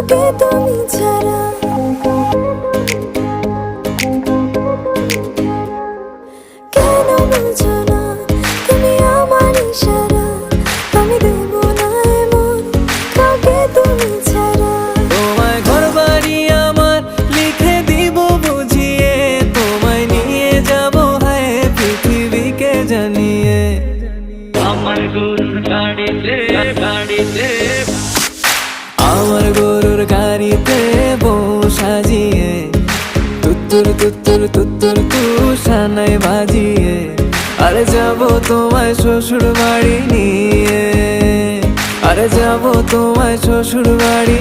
কাউকে তুমি ছাড়া। কেন বুঝো না তুমি আমার ইশারা, আমি দেব না এমন কাউকে তুমি ছাড়া। তোমায় ঘরবাড়ি আমার লিখে দিব বুঝিয়ে, তোমায় নিয়ে যাব হায় পৃথিবীকে জানিয়ে। আমার গরুর গাড়িতে গাড়িতে আমার গরুর গাড়িতে বউ সাজিয়ে, তুত্তুর তুত্তুর তুত্তুর তুষানাই বাজিয়ে, আরে যাব তোমায় শ্বশুর বাড়ি নিয়ে, আরে যাব তোমায় শ্বশুর বাড়ি।